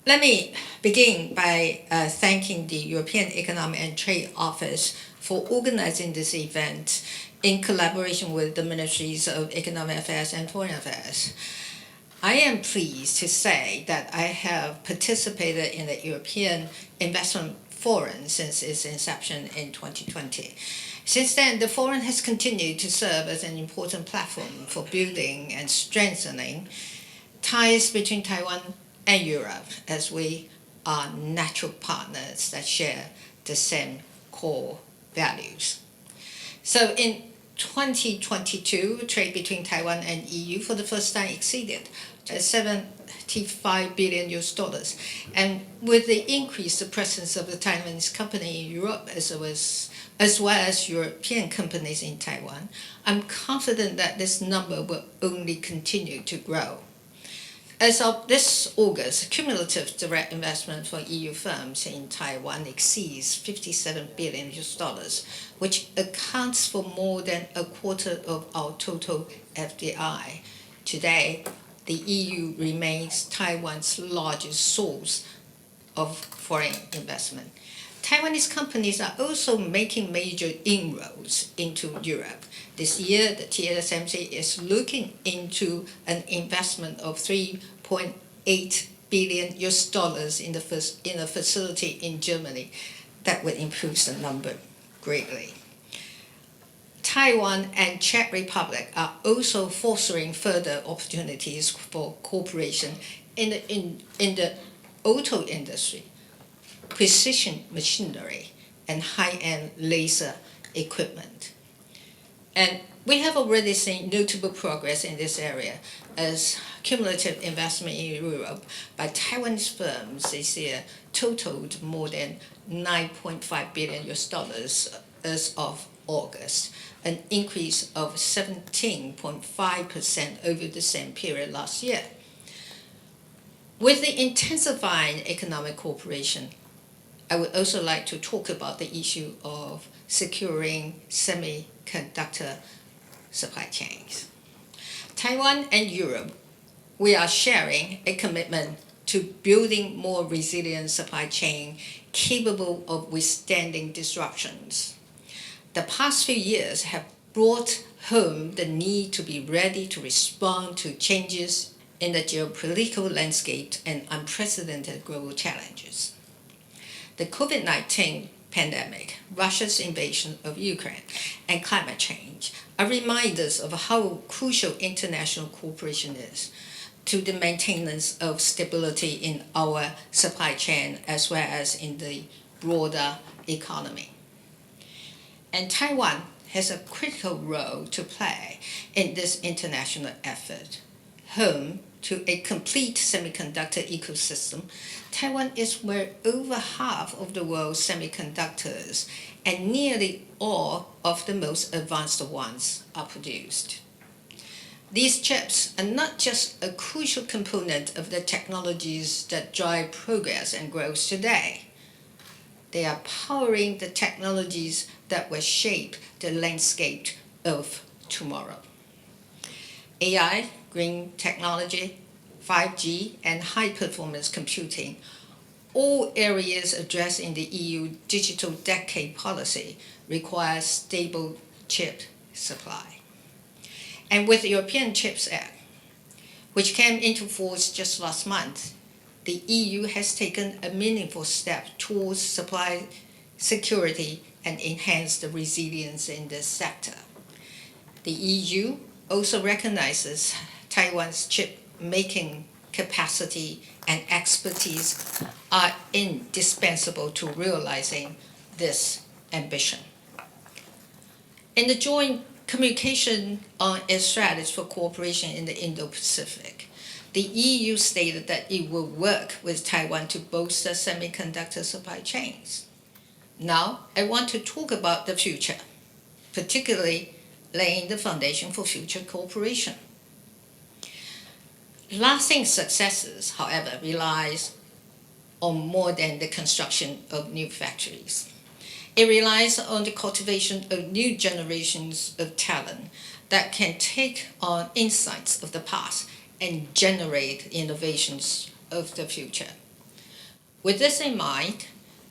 Let me begin by thanking the European Economic and Trade Office for organizing this event in collaboration with the Ministries of Economic Affairs and Foreign Affairs. I am pleased to say that I have participated in the European Investment Forum since its inception in 2020. Since then, the forum has continued to serve as an important platform for building and strengthening ties between Taiwan and Europe, as we are natural partners that share the same core values. So in 2022, trade between Taiwan and EU for the first time exceeded 75 billion US dollars. And with the increased presence of the Taiwanese company in Europe as well as European companies in Taiwan, I'm confident that this number will only continue to grow. As of this August, cumulative direct investment for EU firms in Taiwan exceeds 57 billion US dollars, which accounts for more than a quarter of our total FDI. Today, the EU remains Taiwan's largest source of foreign investment. Taiwanese companies are also making major inroads into Europe. This year, the TSMC is looking into an investment of 3.8 billion US dollars in a facility in Germany. That would improve the number greatly. Taiwan and Czech Republic are also fostering further opportunities for cooperation in the auto industry, precision machinery, and high-end laser equipment. And we have already seen notable progress in this area as cumulative investment in Europe by Taiwanese firms this year totaled more than 9.5 billion US dollars as of August, an increase of 17.5% over the same period last year. With the intensifying economic cooperation, I would also like to talk about the issue of securing semiconductor supply chains. Taiwan and Europe, we are sharing a commitment to building more resilient supply chain capable of withstanding disruptions. The past few years have brought home the need to be ready to respond to changes in the geopolitical landscape and unprecedented global challenges. The COVID-19 pandemic, Russia's invasion of Ukraine, and climate change are reminders of how crucial international cooperation is to the maintenance of stability in our supply chain as well as in the broader economy. And Taiwan has a critical role to play in this international effort. Home to a complete semiconductor ecosystem, Taiwan is where over half of the world's semiconductors and nearly all of the most advanced ones are produced. These chips are not just a crucial component of the technologies that drive progress and growth today. They are powering the technologies that will shape the landscape of tomorrow. AI, green technology, 5G, and high-performance computing, all areas addressed in the EU Digital Decade policy, require stable chip supply. And with the European Chips Act, which came into force just last month, the EU has taken a meaningful step towards supply security and enhanced the resilience in this sector. The EU also recognizes Taiwan's chip-making capacity and expertise are indispensable to realizing this ambition. In the joint communication on its strategy for cooperation in the Indo-Pacific, the EU stated that it will work with Taiwan to bolster semiconductor supply chains. Now, I want to talk about the future, particularly laying the foundation for future cooperation. Lasting successes, however, relies on more than the construction of new factories. It relies on the cultivation of new generations of talent that can take on insights of the past and generate innovations of the future. With this in mind,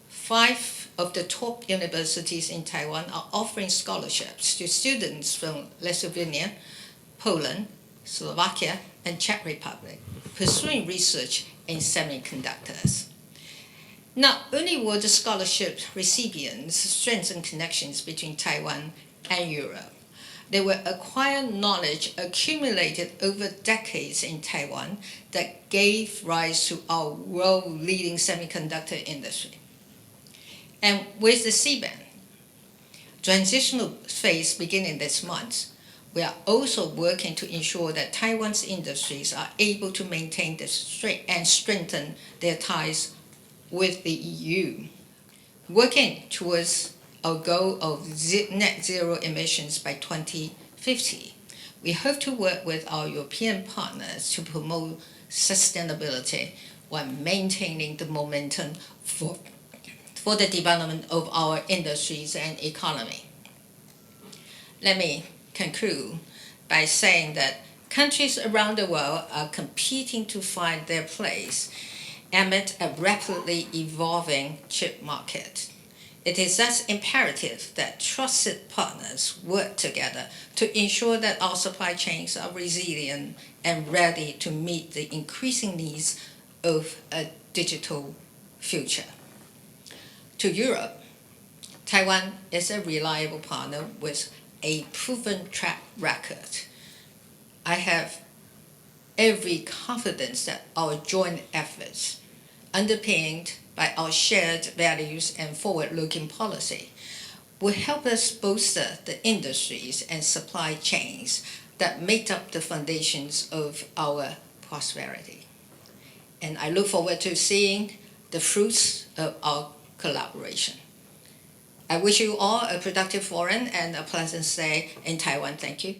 5 of the top universities in Taiwan are offering scholarships to students from Lithuania, Poland, Slovakia, and Czech Republic, pursuing research in semiconductors. Not only will the scholarship recipients strengthen connections between Taiwan and Europe, they will acquire knowledge accumulated over decades in Taiwan that gave rise to our world-leading semiconductor industry. And with the C-band transitional phase beginning this month, we are also working to ensure that Taiwan's industries are able to maintain and strengthen their ties with the EU, working towards our goal of net zero emissions by 2050. We hope to work with our European partners to promote sustainability while maintaining the momentum for the development of our industries and economy. Let me conclude by saying that countries around the world are competing to find their place amid a rapidly evolving chip market. It is thus imperative that trusted partners work together to ensure that our supply chains are resilient and ready to meet the increasing needs of a digital future. To Europe, Taiwan is a reliable partner with a proven track record. I have every confidence that our joint efforts, underpinned by our shared values and forward-looking policy, will help us bolster the industries and supply chains that make up the foundations of our prosperity. And I look forward to seeing the fruits of our collaboration. I wish you all a productive forum and a pleasant stay in Taiwan. Thank you.